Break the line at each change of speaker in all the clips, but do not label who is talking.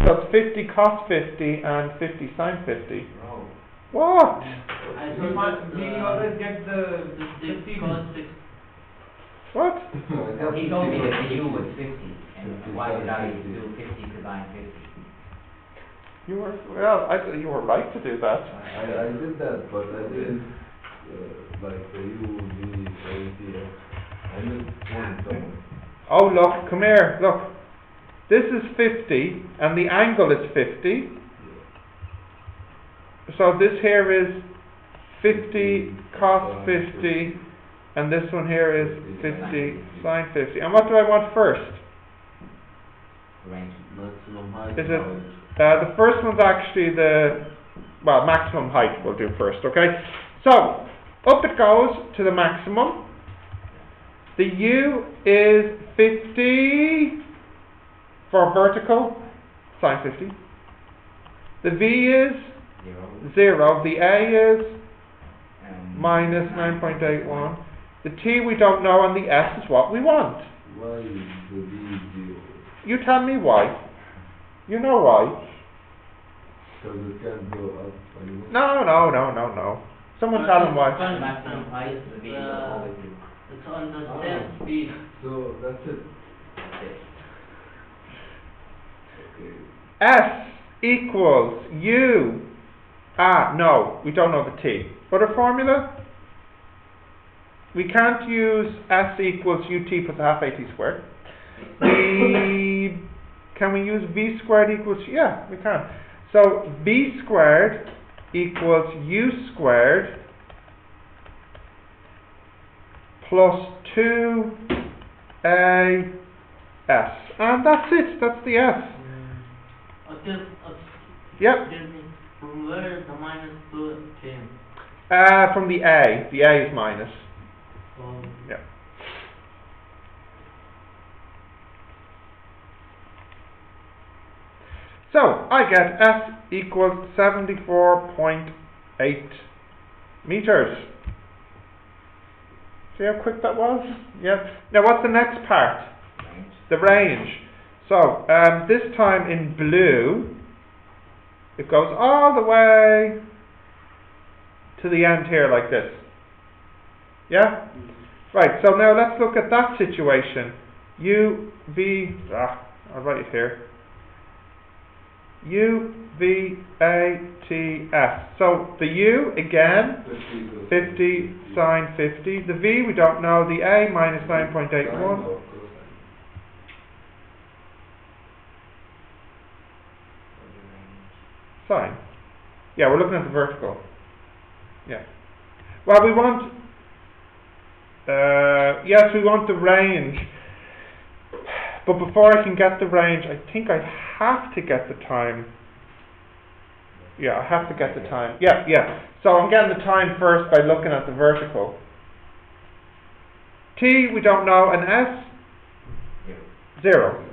So it's 50 cos 50 and 50 sin 50.
No.
What?
We always get the
50 cos 60.
What?
He told me that the U was 50. And why did I do 50 cosine 50?
You were, well, you were right to do that.
I did that, but I didn't like the U, V, A, T, F. I missed one somewhere.
Oh, look, come here, look. This is 50, and the angle is 50. So this here is 50 cos 50, and this one here is 50 sin 50. And what do I want first?
Range.
Maximum height.
Is it, the first one's actually the, well, maximum height we'll do first, okay? So, up it goes to the maximum. The U is 50 for vertical, sine 50. The V is 0. The A is minus 9.81. The T we don't know, and the S is what we want.
Why is the V 0?
You tell me why. You know why.
Because it can't go up anymore.
No. Someone tell him why.
The maximum height is the V will always do.
it's on the same speed.
So that's it.
That's it.
Okay.
S equals U. No, we don't know the T. Other formula? We can't use S equals UT plus half AT squared. Can we use V squared equals, yeah, we can. So V squared equals U squared plus 2AS. And that's it, that's the S. Yep.
From where the minus 2 came?
From the A. The A is minus. Yeah. So, I get S equals 74.8 meters. See how quick that was? Yeah. Now, what's the next part?
Range.
The range. So, this time in blue, it goes all the way to the end here like this. Yeah? Right, so now let's look at that situation. I'll write it here. U, V, A, T, S. So the U, again, 50 sine 50. The V, we don't know. The A, minus 9.81. Sine. Yeah, we're looking at the vertical. Yeah. Well, we want... yes, we want the range. But before I can get the range, I think I have to get the time. Yeah, I have to get the time. Yeah. So I'm getting the time first by looking at the vertical. T, we don't know, and S? 0.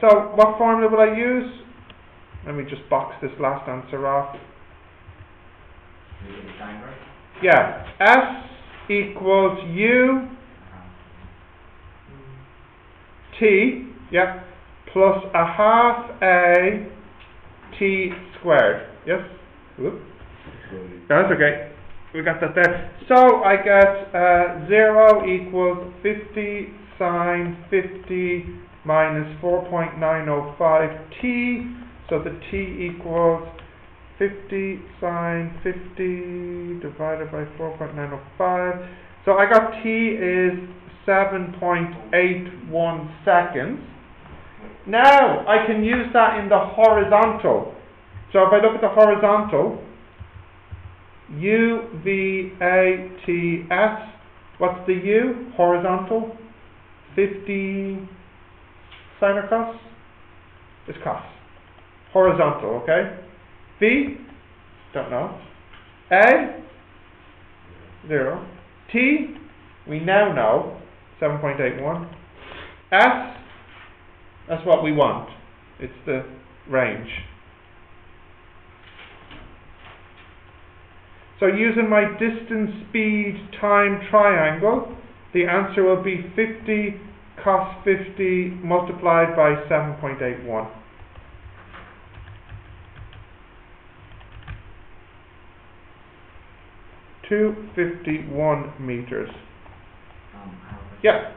So what formula will I use? Let me just box this last answer off. Yeah, S equals U T, yeah, plus a half A T squared. Yes? Whoop. That's okay. We got that there. So I get 0 equals 50 sine 50 minus 4.905 T. So the T equals 50 sine 50 divided by 4.905. So I got T is 7.81 seconds. Now I can use that in the horizontal. So if I look at the horizontal, U, V, A, T, S. What's the U? Horizontal. 50 sine or cos? It's cos. Horizontal, okay? V? Don't know. A? 0. T? We now know. 7.81. S? That's what we want. It's the range. So using my distance, speed, time triangle, the answer will be 50 cos 50 multiplied by 7.81. 251 meters.
I have a question.
Yeah.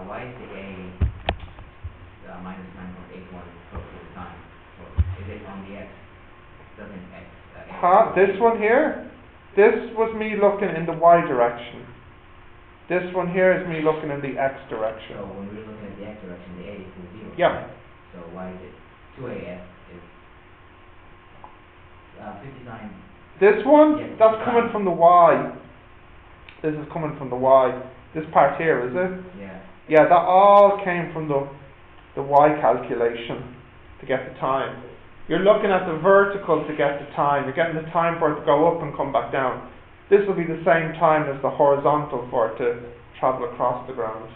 Why is the A minus 9.81 close to the time? So is it on the X? Doesn't X?
This one here, this was me looking in the Y direction. This one here is me looking in the X
So
direction.
when we're looking at the X direction, the A equals 0.
Yeah.
Right? So why is it 2AF is 59?
This one,
Yes,
that's
59.
coming from the Y. This is coming from the Y. This part here, is it?
Yeah.
Yeah, that all came from the Y calculation to get the time. You're looking at the vertical to get the time. You're getting the time for it to go up and come back down. This will be the same time as the horizontal for it to travel across the ground.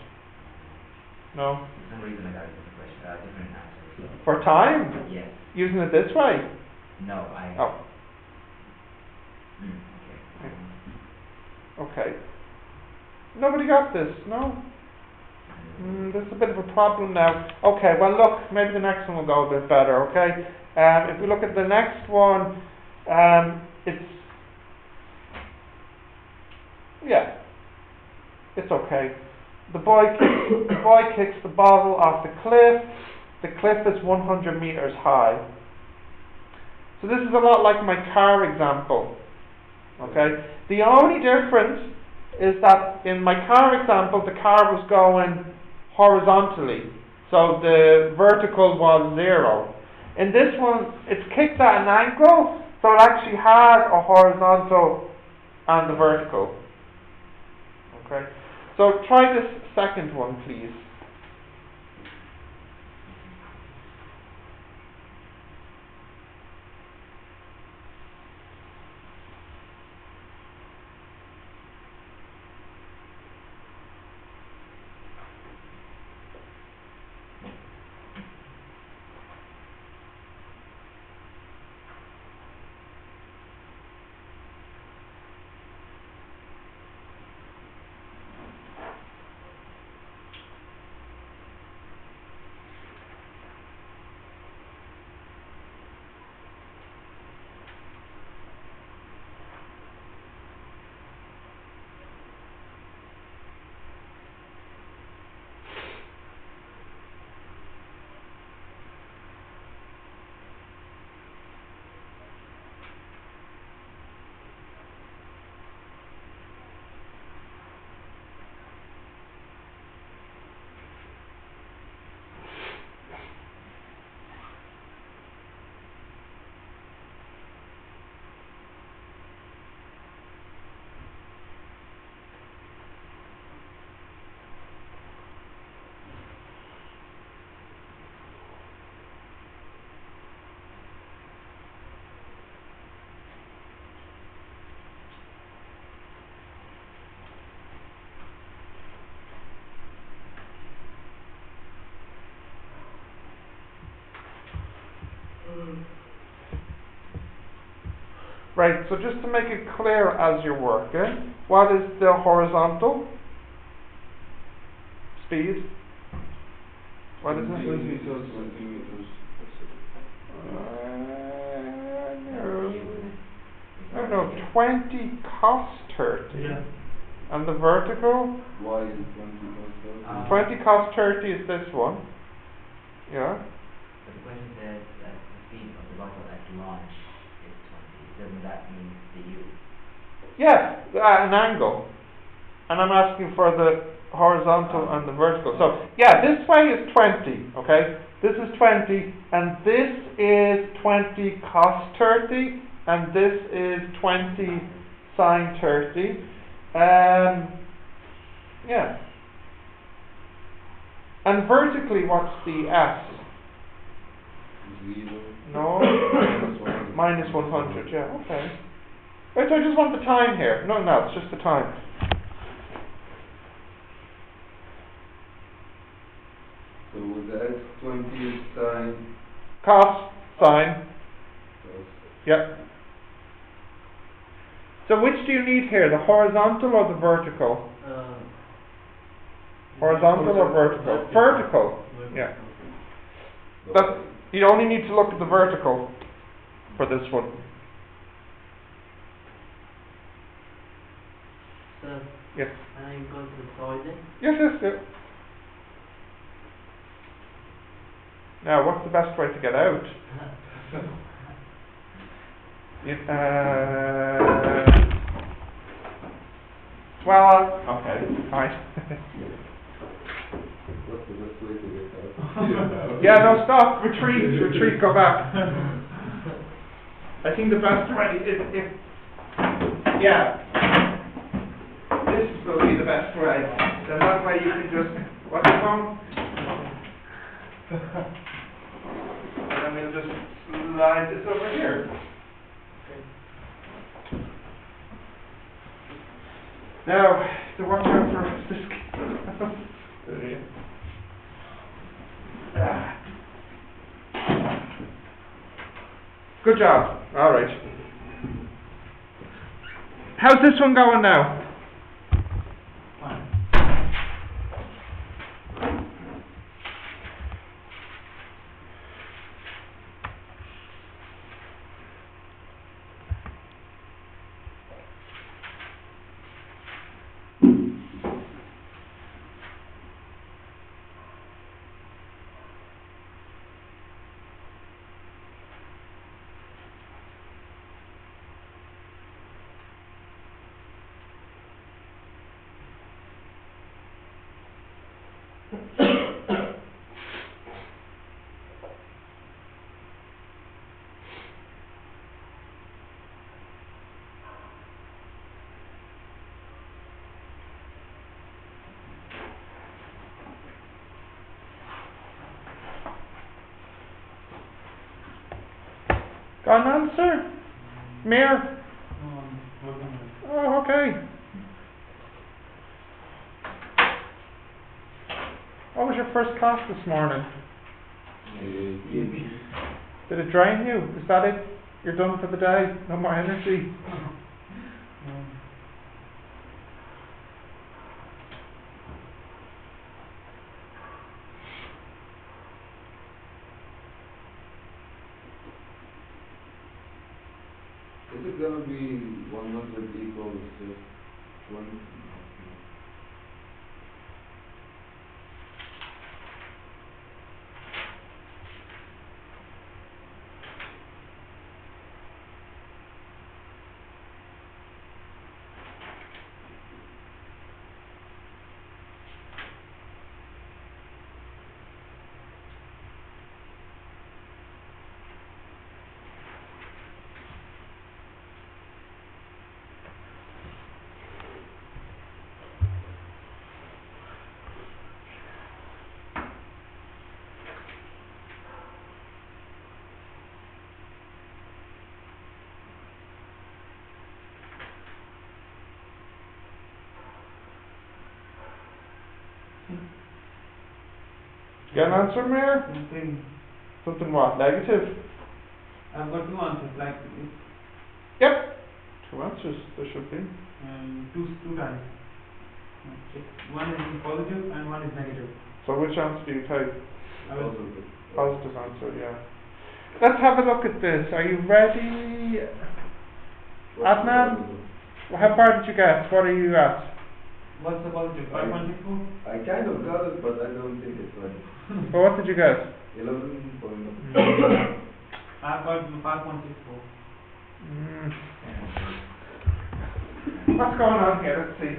No?
For some reason I got a different question, different answer.
For time?
Yes.
Using it this way?
No, I.
Oh,
Okay.
okay. Nobody got this, no? This is a bit of a problem now. Okay, well look, maybe the next one will go a bit better, okay? If we look at the next one, it's okay. The boy kicks the bottle off the cliff. The cliff is 100 meters high. So this is a lot like my car example, okay? The only difference is that in my car example, the car was going horizontally, so the vertical was 0. In this one, it's kicked at an angle, so it actually has a horizontal and a vertical. Okay, so try this second one, please. Right, so just to make it clear as you're working, what is the horizontal speed? What is it?
20 meters.
No, 20 cos 30.
Yeah.
And the vertical?
Why is it 20 meters?
20 cos 30 is this one. Yeah.
But the question says that the speed of the bottle at launch is 20. Doesn't that mean the U?
Yeah, at an angle. And I'm asking for the horizontal and the vertical. So, yeah, this way is 20, okay? This is 20, and this is 20 cos 30, and this is 20 sine 30. Yeah. And vertically, what's the S?
0.
No?
Minus 100.
Minus 100, yeah, okay. Right, so I just want the time here. Nothing else, just the time.
So with the x20 is sine.
Cos, sine,
Cos.
yeah. So which do you need here, the horizontal or the vertical? Horizontal or vertical? Vertical, yeah. That, you only need to look at the vertical for this one.
Sir,
Yes.
can I go to the toilet?
Yes, yes, yes. Now, what's the best way to get out? Well, okay, fine.
What's the best way to get out?
Yeah, no, stop. Retreat, go back. I think the best way is if, yeah, this will be the best way. Then that way you can just, what's the phone? And then we'll just slide this over here. Now, to watch out for this. Good job. All right. How's this one going now?
Fine.
Got an answer? Mayor?
Working on it.
Oh, okay. What was your first class this morning? Did it drain you? Is that it? You're done for the day? No more energy?
Is it gonna be 100 equals 1?
Get an answer, Mayor?
Something.
Something what? Negative?
I've got two answers, like
Yep. Two answers there should be.
two times. One is positive and one is negative.
So which answer do you take?
I will.
Positive answer, yeah. Let's have a look at this. Are you ready? Adnan? Well, how far did you get? What are you at?
What's the positive? 5.64?
I kind of got it, but I don't think it's right.
Well, what did you get?
11.0.
I've got 5.64.
Mm. What's going on here? Let's see.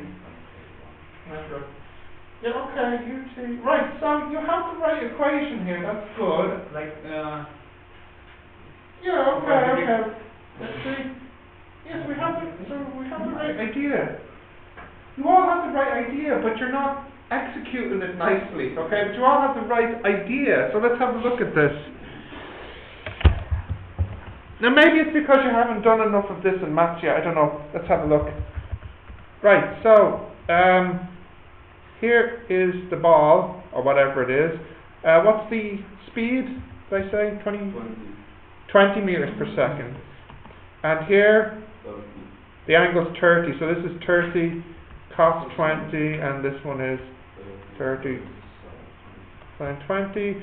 Yeah, okay, you see. Right, so you have the right equation here. That's good.
Like,
Yeah, okay. Let's see. Yes, we have the right idea. You all have the right idea, but you're not executing it nicely, okay? But you all have the right idea, so let's have a look at this. Now maybe it's because you haven't done enough of this in maths yet, I don't know. Let's have a look. Right, so, here is the ball, or whatever it is. What's the speed, did I say? 20 meters per second. And here, the angle's 30, so this is 30 cos 20, and this one is 30 sin 20.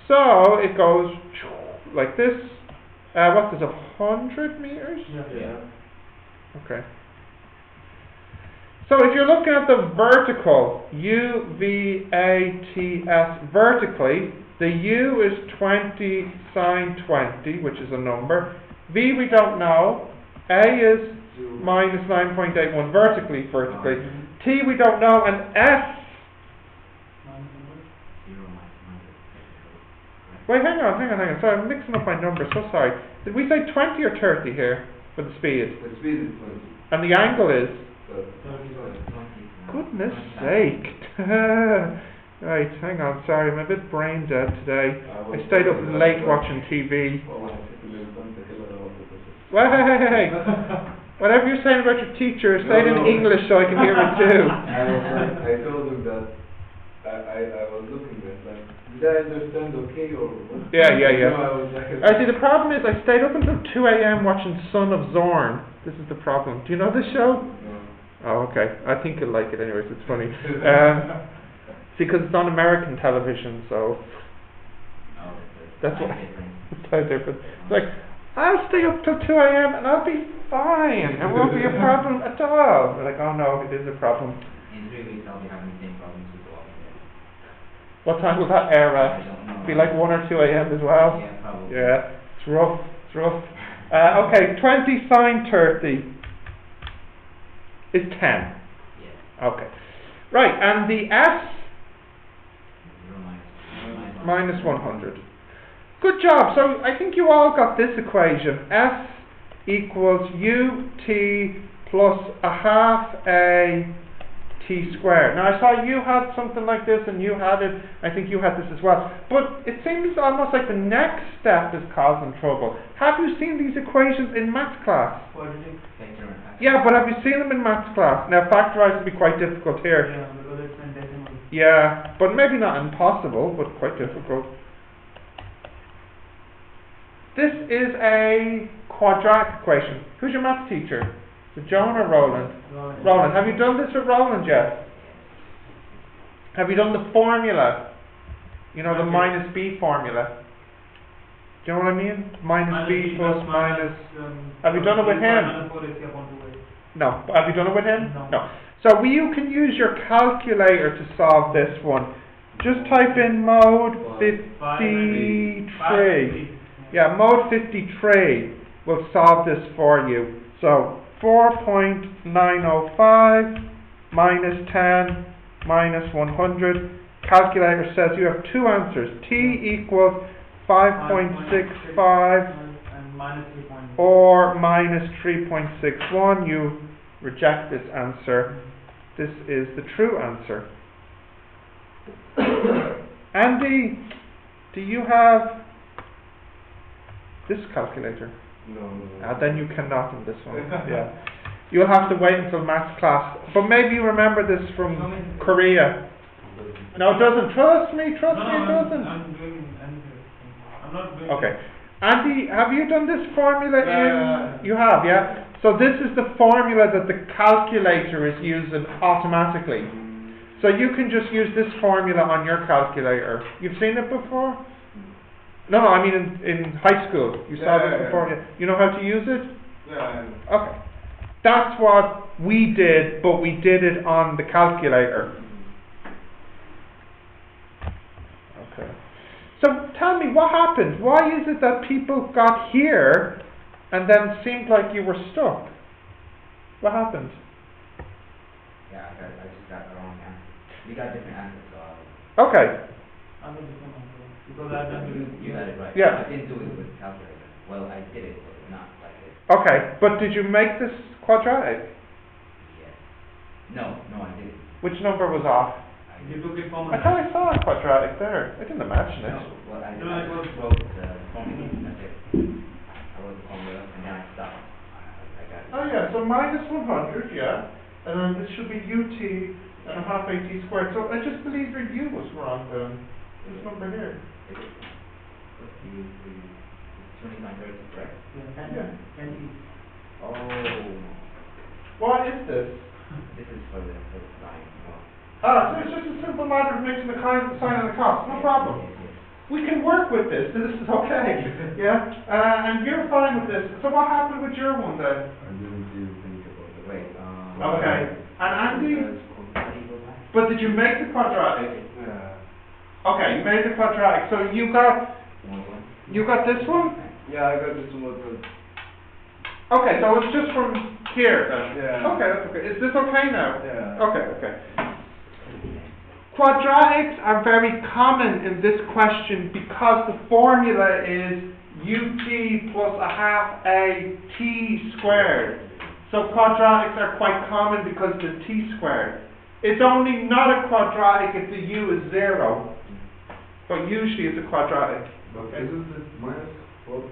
So it goes like this. What's this, 100 meters?
yeah.
Okay. So if you're looking at the vertical, UVATS vertically, the U is 20 sine 20, which is a number. V we don't know. A is minus 9.81 vertically. T we don't know, and S. Wait, hang on. Sorry, I'm mixing up my numbers, so sorry. Did we say 20 or 30 here for the speed?
The speed is 20.
And the angle is?
30.
Goodness sake. Right, hang on, sorry, I'm a bit brain dead today. I stayed up late watching TV. Well, hey. Whatever you're saying about your teacher, say it in English so I can hear it too.
I told him that I was looking at like, did I understand okay or what?
Yeah.
I was like,
See, the problem is I stayed up until 2 a.m. watching Son of Zorn. This is the problem. Do you know this show?
No.
Oh, okay. I think you'll like it anyways, it's funny. See, because it's on American television, so that's what it's so different. It's like, I'll stay up till 2 a.m. and I'll be fine. It won't be a problem at all. They're like, oh no, it is a problem.
In 3 weeks I'll be having the same problems with the Walking Dead.
What time will that air
I
at?
don't know.
Be like 1 or 2 a.m. as well?
Yeah, probably.
Yeah, it's rough. Okay, 20 sine 30 is 10.
Yeah.
Okay. Right, and the S
0
minus 100. Good job. So I think you all got this equation. S equals UT plus a half A T squared. Now I saw you had something like this and you had it. I think you had this as well. But it seems almost like the next step is causing trouble. Have you seen these equations in maths class? Yeah, but have you seen them in maths class? Now factorise will be quite difficult here.
Yeah, because it's in decimal.
Yeah, but maybe not impossible, but quite difficult. This is a quadratic equation. Who's your maths teacher? Is it Joan or Roland? Roland. Have you done this with Roland yet? Have you done the formula? You know, the minus B formula. Do you know what I mean? Minus B plus minus. Have you done it with him? No. Have you done it with him?
No.
So you can use your calculator to solve this one. Just type in mode 53. Yeah, mode 53 will solve this for you. So 4.905 minus 10 minus 100. Calculator says you have two answers. T equals 5.65 or minus 3.61. You reject this answer. This is the true answer. Andy, do you have this calculator?
No.
Then you cannot in this one. Yeah. You'll have to wait until maths class. But maybe you remember this from Korea. No, it doesn't. Trust me, it doesn't.
I'm not doing
Okay. Andy, have you done this formula in? You have, yeah? So this is the formula that the calculator is using automatically. So you can just use this formula on your calculator. You've seen it before? No, I mean in high school. You saw this before? Yeah. You know how to use it?
Yeah.
Okay. That's what we did, but we did it on the calculator. Okay. So tell me, what happened? Why is it that people got here and then seemed like you were stuck? What happened?
Yeah, I just got the wrong answer. We got different answers, so
Okay.
Because I've done
you got it right.
Yeah.
I didn't do it with calculator. Well, I did it, but not like this.
Okay, but did you make this quadratic?
Yes. No, I didn't.
Which number was off?
You took it from
I thought I saw a quadratic there. I didn't imagine it.
No, well, I
No, it was
wrote the formula, that's it. I wrote the formula, and then I stopped. I got it.
Oh yeah, so minus 100, yeah. And then this should be UT and a half AT squared. So I just believe your U was wrong then. This number here.
Is it? What's the 2930, correct?
Yeah.
Oh,
What is this?
this is for the line.
So it's just a simple matter of mixing the sign and the cos. No problem.
Yes.
We can work with this. This is okay. Yeah. And you're fine with this. So what happened with your one then?
I didn't even think about it.
Wait,
Okay. And Andy?
How do you go back?
But did you make the quadratic?
Yeah.
Okay, you made the quadratic. So you got this one?
Yeah, I got this one, but
Okay, so it's just from here then?
Yeah.
Okay, that's okay. Is this okay now?
yeah.
Okay, okay. Quadratics are very common in this question because the formula is ut plus a half a t squared. So quadratics are quite common because of the t squared. It's only not a quadratic if the u is 0, but usually it's a quadratic.
But isn't it minus 4?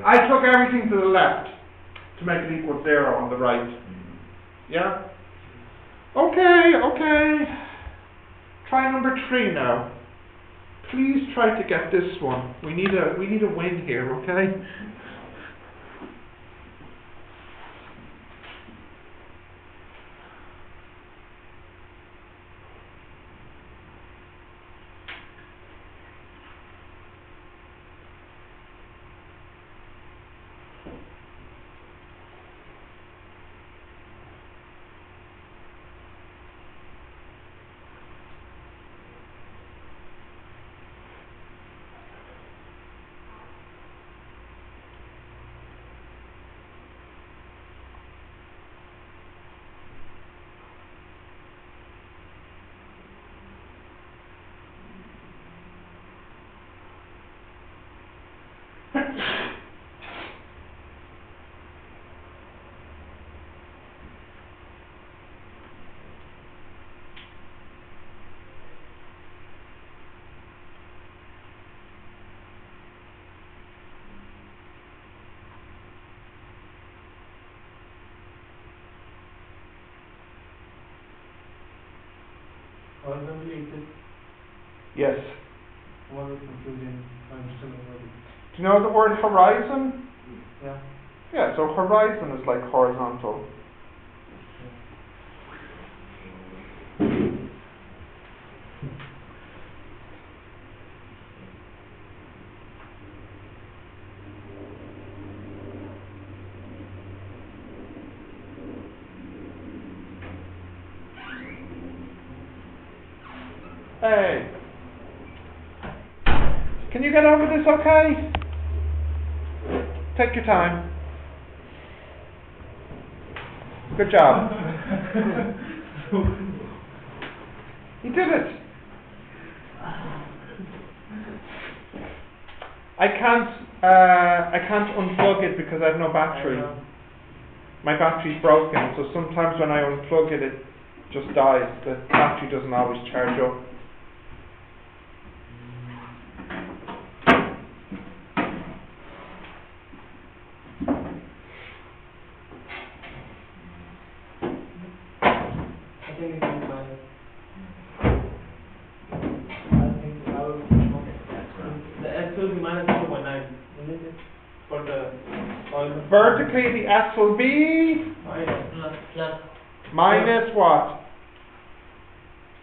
I took everything to the left to make it equal 0 on the right. Yeah? Okay, okay. Try number 3 now. Please try to get this one. We need a win here, okay?
Horizontally it is
Yes.
more confusing. I'm still not.
Do you know the word horizon?
Yeah.
Yeah, so horizon is like horizontal. Hey. Can you get over this okay? Take your time. Good job. You did it. I can't unplug it because I have no battery. My battery's broken, so sometimes when I unplug it, it just dies. The battery doesn't always charge up.
I think it is minus. I think I will. The S will be minus 0.9, isn't it? For the horizontal.
Vertically, the S will be
Plus.
minus what?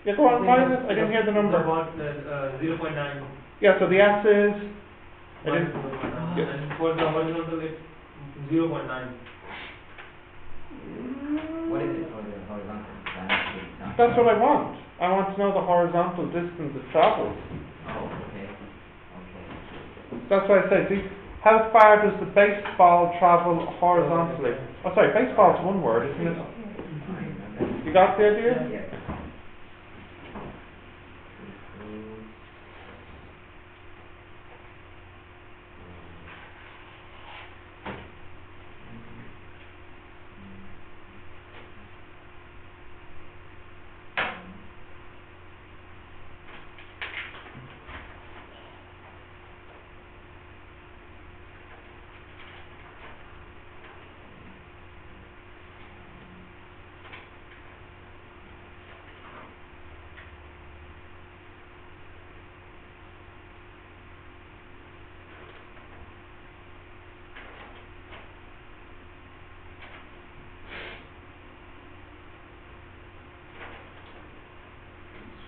Yeah, go on, minus. I didn't hear the number.
About 0.9.
Yeah, so the S is. I
Minus
didn't.
0.9.
Yes.
And for the horizontal it's 0.9.
What is it for the horizontal?
That's what I want. I want to know the horizontal distance it travels.
Oh, okay. Okay.
That's why I said, see, how far does the baseball travel horizontally? Oh, sorry, baseball is one word, isn't it?
Fine,
You got the idea?
okay. Yeah.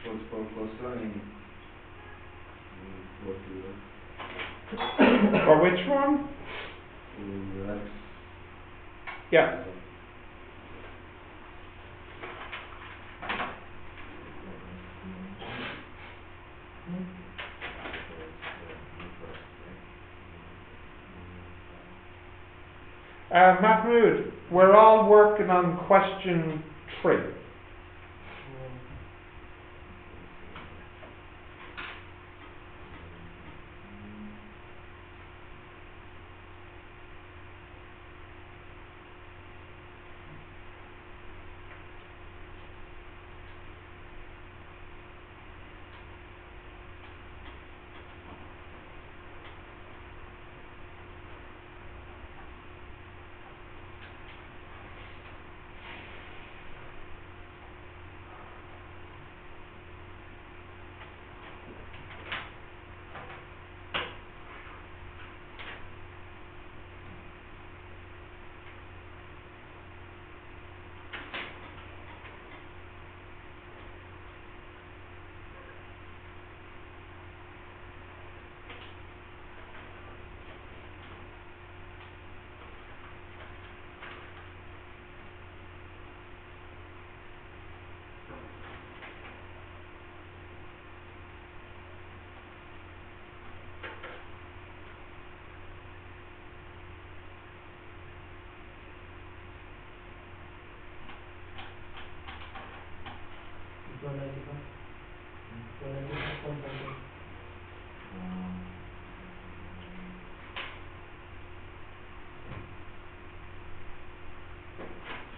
What's for cosine? What
For which one?
X.
Yeah. Mahmood, we're all working on question 3.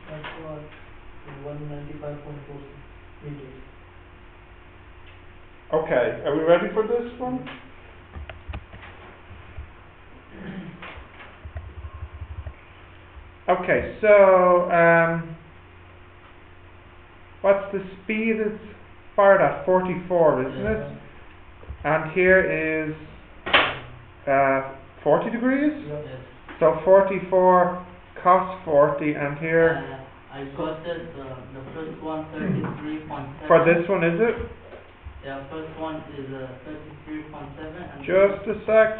That's what 195.4 meters.
Okay, are we ready for this one? Okay, so what's the speed it's fired at? 44, isn't it? And here is 40 degrees?
Yes.
So 44 cos 40, and here
I got it, the first one 33.7.
for this one, is it?
Yeah, first one is 33.7 and
Just a sec.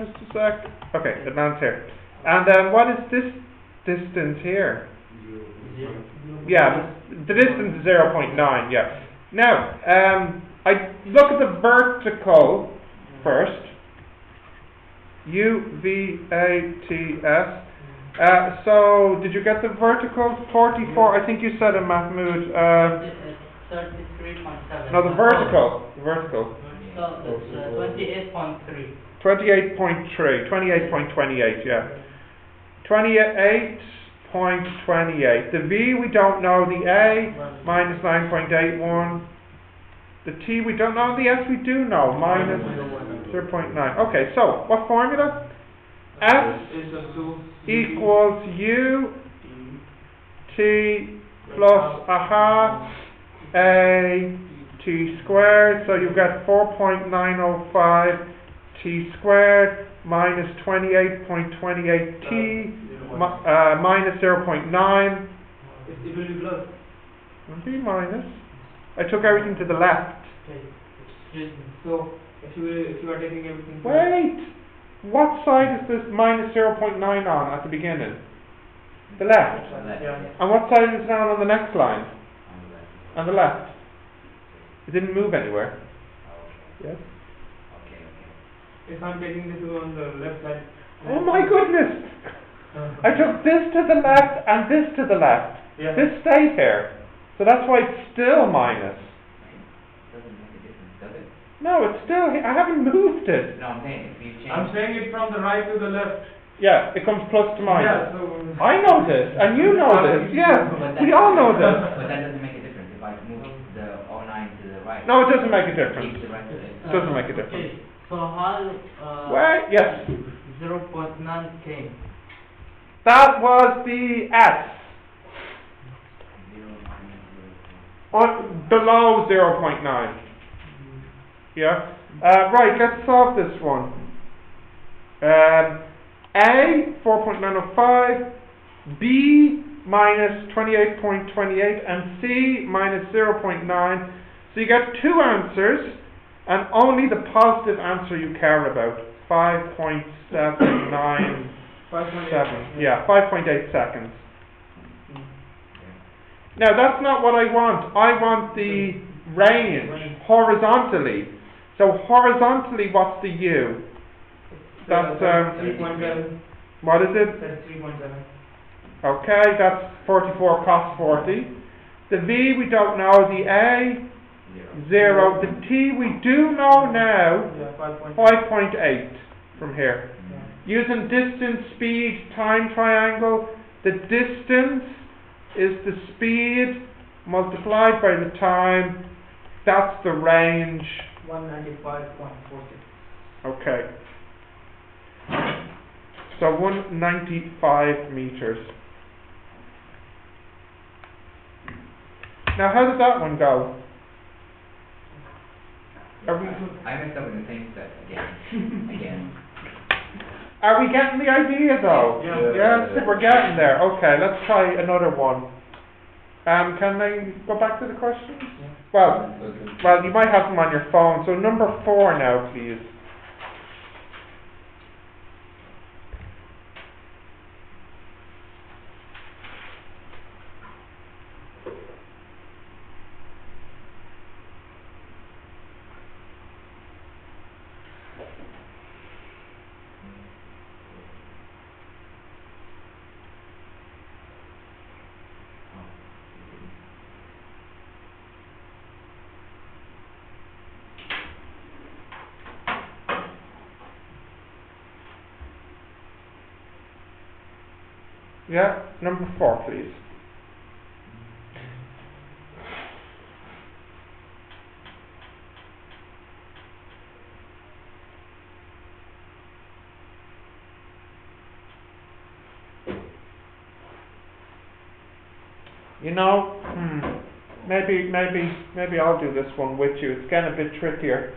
Okay, it lands here. And then what is this distance here?
zero.
Yeah, the distance is 0.9, yeah. Now, I look at the vertical first. UVATS. So, did you get the vertical? 44, I think you said it, Mahmood.
33.7.
No, the vertical. The vertical.
So it's 28.3.
28.28, yeah. 28.28. The V we don't know, the A minus 9.81. The T we don't know, the S we do know, minus 0.9. Okay, so what formula? S equals U T plus a half A T squared, so you get 4.905 T squared minus 28.28 T minus 0.9.
It will be plus.
It'll be minus. I took everything to the left.
Okay. Excuse me. So if you are taking everything.
Wait! What side is this minus 0.9 on at the beginning? The left.
Yeah.
And what side is it on the next line?
On the left.
On the left. It didn't move anywhere.
Okay.
Yes?
Okay.
If I'm taking this on the left side.
Oh my goodness! I took this to the left and this to the left.
Yeah.
This stayed here. So that's why it's still minus.
Doesn't make a difference, does it?
No, it's still here. I haven't moved it.
No, I'm saying if you change.
I'm saying it from the right to the left.
Yeah, it comes plus to minus.
Yeah, so.
I know this, and you know this. Yes, we all know this.
But that doesn't make a difference if I move the 09 to the right.
No, it doesn't make a difference.
Keep the rest of it.
Doesn't make a difference.
Okay, so how
Wait, yes.
0.9 came?
That was the S.
0 minus 0.
On below 0.9. Yeah. Right, let's solve this one. A 4.905, B minus 28.28, and C minus 0.9. So you get two answers, and only the positive answer you care about. 5.797.
5.8.
Yeah, 5.8 seconds. Now that's not what I want. I want the range horizontally. So horizontally, what's the U? That's
3.7.
what is it?
That's 3.7.
Okay, that's 44 cos 40. The V we don't know, the A, 0. The T we do know now,
Yeah, 5.8.
5.8 from here.
Yeah.
Using distance, speed, time triangle, the distance is the speed multiplied by the time, that's the range.
195.46.
Okay. So 195 meters. Now how did that one go? Are we,
I messed up in the same step again. Again.
are we getting the idea though?
Yeah.
Yes, we're getting there. Okay, let's try another one. Can I go back to the questions?
Yeah.
Well, you might have them on your phone. So number 4 now, please. Yeah, number 4, please. You know, maybe I'll do this one with you. It's getting a bit trickier.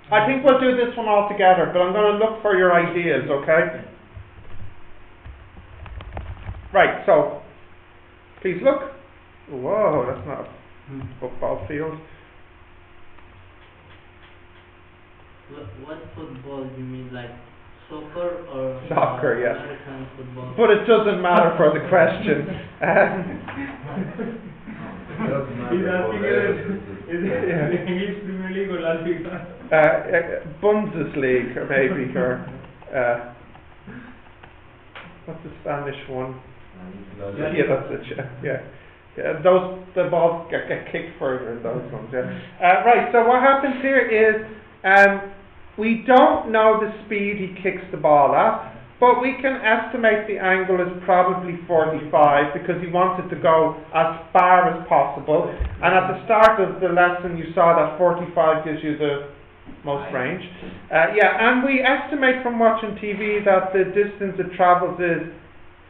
I think we'll do this one all together, but I'm going to look for your ideas, okay? Right, so, please look. Whoa, that's not a football field.
What football do you mean, like soccer or
Soccer, yes.
American football?
But it doesn't matter for the question.
It doesn't matter
He's
for
asking
the
is it
Yeah.
English Premier League or La Liga?
Bundesliga, or maybe, or what's the Spanish one? Yeah, that's it. Yeah. The balls get kicked further in those ones. Yeah. Right. So what happens here is, we don't know the speed he kicks the ball at, but we can estimate the angle is probably 45 because he wants it to go as far as possible. And at the start of the lesson, you saw that 45 gives you the most range. And we estimate from watching TV that the distance it travels is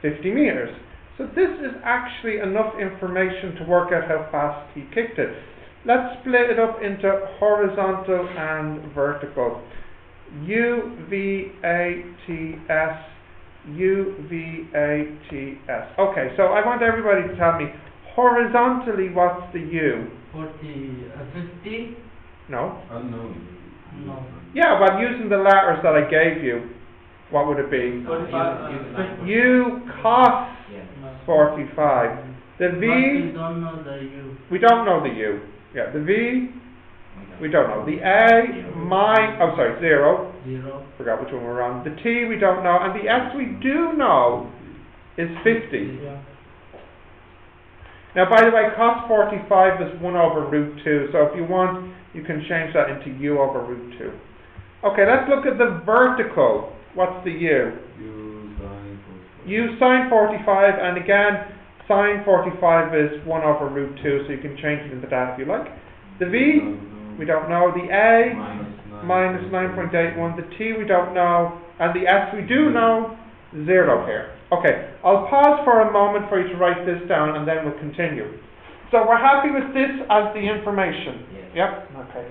50 meters. So this is actually enough information to work out how fast he kicked it. Let's split it up into horizontal and vertical. U-V-A-T-S, U-V-A-T-S. Okay, so I want everybody to tell me, horizontally, what's the U?
50?
No?
unknown.
No.
Yeah, but using the letters that I gave you, what would it be?
45.
U cos
Yes.
No.
45. The
But
V,
we don't know the U.
we don't know the U. Yeah, the V, we don't know. The A, 0.
0.
Forgot which one we're on. The T, we don't know. And the S, we do know is 50.
Yeah.
Now, by the way, cos 45 is 1 over root 2. So if you want, you can change that into U over root 2. Okay, let's look at the vertical. What's the U? U sine 45, and again, sine 45 is 1 over root 2, so you can change it into that if you like. The V, we don't know. The A, minus 9.81. The T, we don't know. And the S, we do know. 0 here. Okay, I'll pause for a moment for you to write this down, and then we'll continue. So we're happy with this as the information?
Yes.
Yep, okay.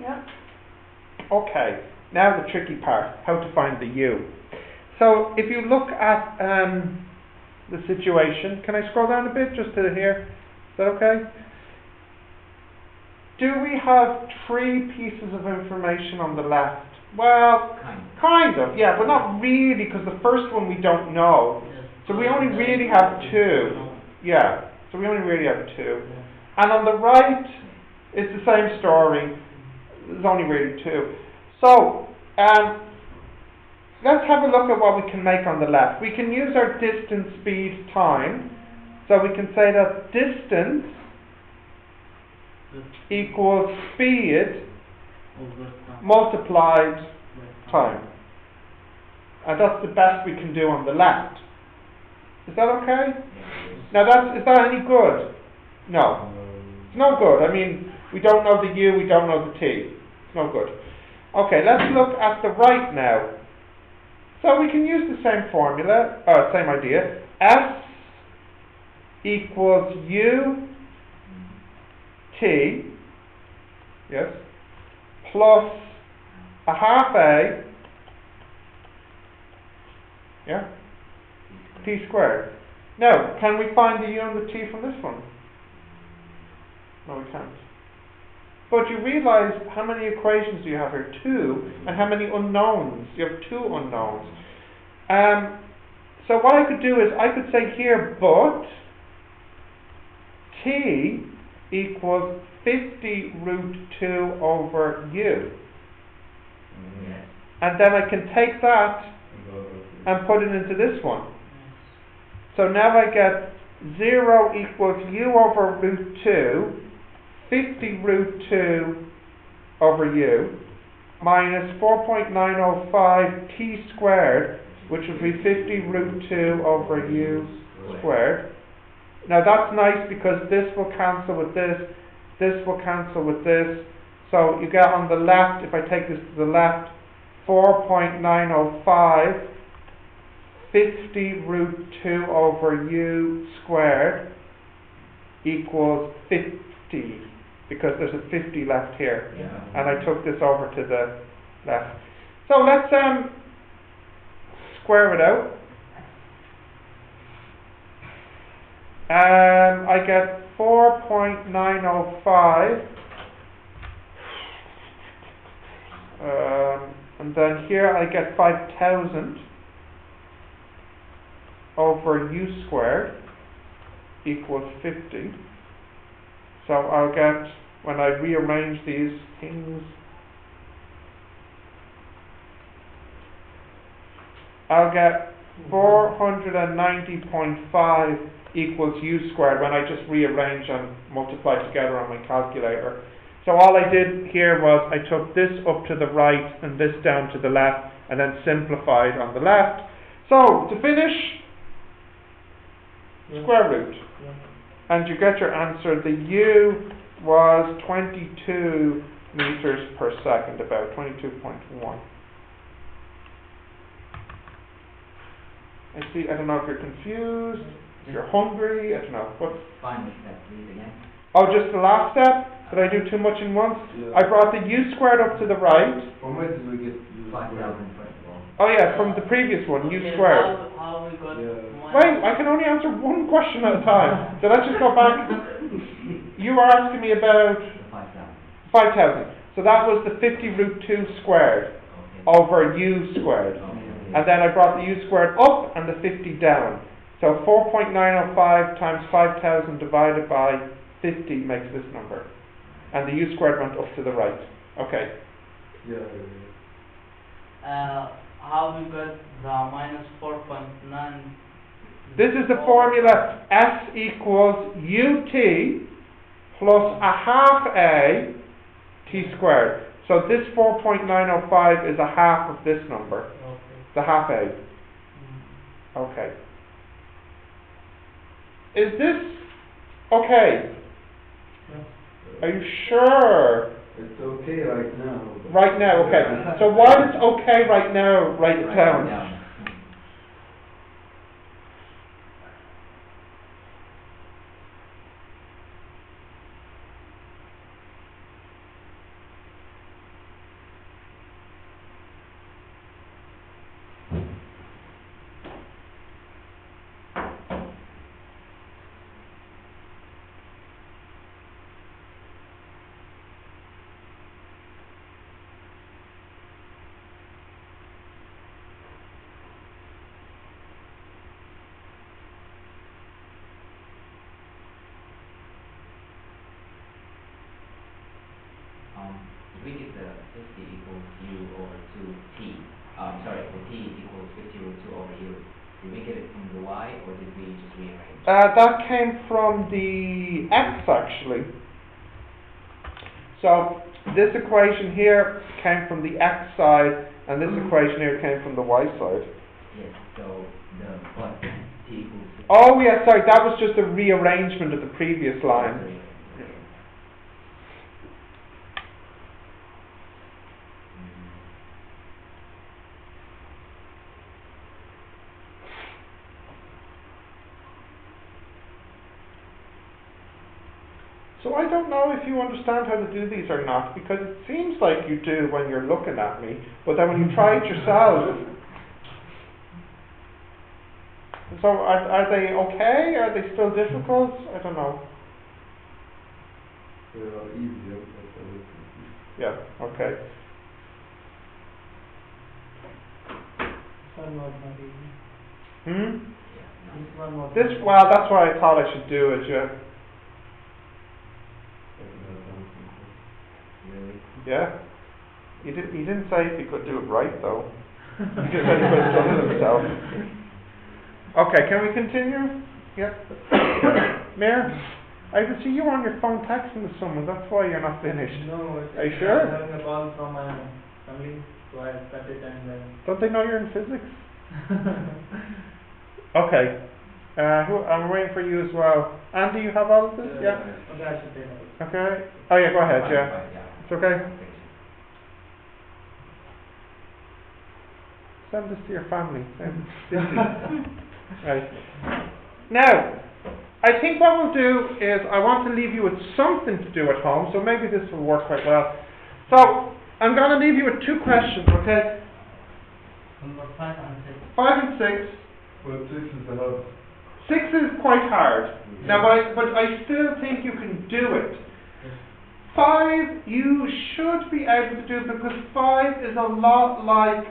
Yeah. Okay, now the tricky part, how to find the u. So if you look at the situation, can I scroll down a bit just to here? Is that okay? Do we have 3 pieces of information on the left? Well, kind of, yeah, but not really, because the first one we don't know.
Yes.
So we only really have 2. Yeah, so we only really have 2. And on the right, it's the same story. There's only really 2. So, let's have a look at what we can make on the left. We can use our distance, speed, time. So we can say that distance equals speed
Over time.
multiplied time. And that's the best we can do on the left. Is that okay? Now is that any good? No. It's no good. I mean, we don't know the u, we don't know the t. It's no good. Okay, let's look at the right now. So we can use the same formula, same idea. S equals u t, yes, plus a half a, yeah, t squared. Now, can we find the u and the t from this one? No, we can't. But you realize how many equations do you have here? 2. And how many unknowns? You have 2 unknowns. So what I could do is, I could say here, but t equals 50 root 2 over u.
Yes.
And then I can take that and put it into this one. So now I get 0 equals u over root 2, 50 root 2 over u, minus 4.905 t squared, which would be 50 root 2 over u squared. Now that's nice because this will cancel with this will cancel with this. So you get on the left, if I take this to the left, 4.905 50 root 2 over u squared equals 50, because there's a 50 left here.
Yeah.
And I took this over to the left. So let's square it out. I get 4.905, and then here I get 5,000 over u squared equals 50. So I'll get, when I rearrange these things, I'll get 490.5 equals u squared when I just rearrange and multiply together on my calculator. So all I did here was I took this up to the right and this down to the left, and then simplified on the left. So to finish, square root. And you get your answer. The u was 22 meters per second, about 22.1. I see, I don't know if you're confused, if you're hungry, I don't know. What?
Final step, please, again.
Oh, just the last step? Did I do too much in once?
Yeah.
I brought the u squared up to the right.
From where did we get u
5,000
squared?
first of all.
Oh yeah, from the previous one, u
Okay,
squared.
How we got
Yeah.
Wait, I can only answer one question at a time. So let's just go back. You were asking me about
The 5,000.
5,000. So that was the 50 root 2 squared
Okay.
over u squared.
Okay.
And then I brought the u squared up and the 50 down. So 4.905 times 5,000 divided by 50 makes this number. And the u squared went up to the right. Okay.
Yeah.
How we got the minus 4.9?
This is the formula. S equals ut plus a half a t squared. So this 4.905 is a half of this number.
Okay.
The half a. Okay. Is this okay? Are you sure?
It's okay right now. but-
Right now, okay. So while it's okay right now, write it
Write
down.
50 equals u over 2t. For t equals 50 over 2 over u. Did we get it from the y, or did we just rearrange?
That came from the x, actually. So this equation here came from the x side, and this equation here came from the y side.
Yes, so but t equals 50.
Oh yeah, sorry, that was just a rearrangement of the previous line. So I don't know if you understand how to do these or not, because it seems like you do when you're looking at me, but then when you try it yourself. So are they okay? Are they still difficult? I don't know.
They are easier, but a little confusing.
Yeah, okay.
This one was not easy. This one was.
Well, that's why I thought I should do it, yeah.
Really?
Yeah. He didn't say if he could do it right, though. He just said he could have done it himself. Okay, can we continue? Yep. Mayor, I can see you on your phone texting with someone, that's why you're not finished.
No,
Are you sure?
I'm having a call from my family, so I cut it and
Don't they know you're in physics? Okay. I'm waiting for you as well. Andy, you have all of this? Yeah?
Okay, I should take it.
Okay. Oh yeah, go ahead, yeah.
Fine, yeah.
It's okay. Send this to your family. Right. Now, I think what we'll do is I want to leave you with something to do at home, so maybe this will work quite well. So, I'm going to leave you with two questions, okay?
Number 5 and 6.
5 and 6.
Well, 6 is the hard.
6 is quite hard. Now, but I still think you can do it. 5 you should be able to do because 5 is a lot like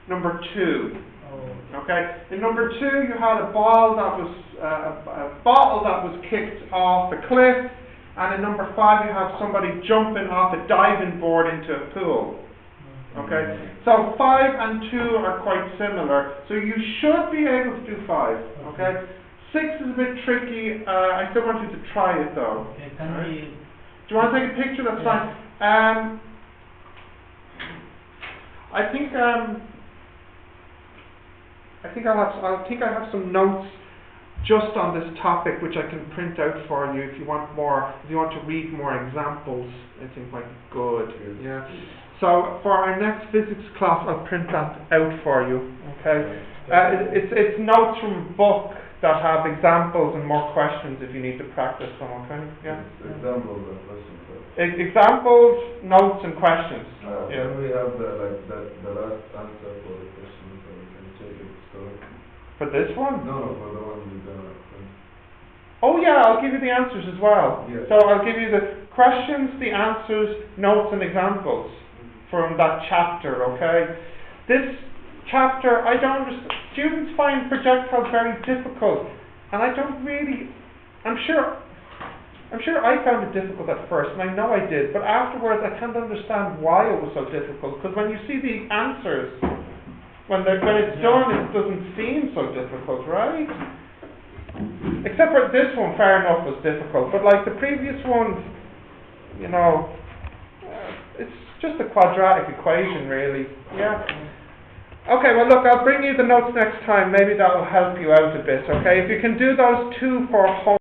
number 2.
Oh.
Okay, in number 2 you had a ball that was a bottle that was kicked off a cliff, and in number 5 you have somebody jumping off a diving board into a pool. Okay, so 5 and 2 are quite similar, so you should be able to do 5. Okay, 6 is a bit tricky. I still want you to try it though.
Okay, can
Alright.
we...
Do you want to take a picture? That's
Yeah.
fine. I think I have some notes just on this topic which I can print out for you if you want more. If you want to read more examples, I think might be good. Yeah. So for our next physics class, I'll print that out for you. Okay. It's notes from a book that have examples and more questions if you need to practice them. Okay. Yeah.
Examples and questions.
Examples, notes, and questions. Yeah.
Can we have the last answer for the question so we can check it correct?
For this one?
No, for the one you're gonna print.
Oh yeah, I'll give you the answers as well.
Yes.
So I'll give you the questions, the answers, notes, and examples from that chapter. Okay. This chapter, I don't understand. Students find projectiles very difficult, and I don't really. I'm sure I found it difficult at first, and I know I did, but afterwards I can't understand why it was so difficult, because when you see the answers, when it's done, it doesn't seem so difficult, right? Except for this one, fair enough, was difficult, but like the previous ones, it's just a quadratic equation, really, yeah. Okay, well look, I'll bring you the notes next time, maybe that will help you out a bit, okay? If you can do those 2 for home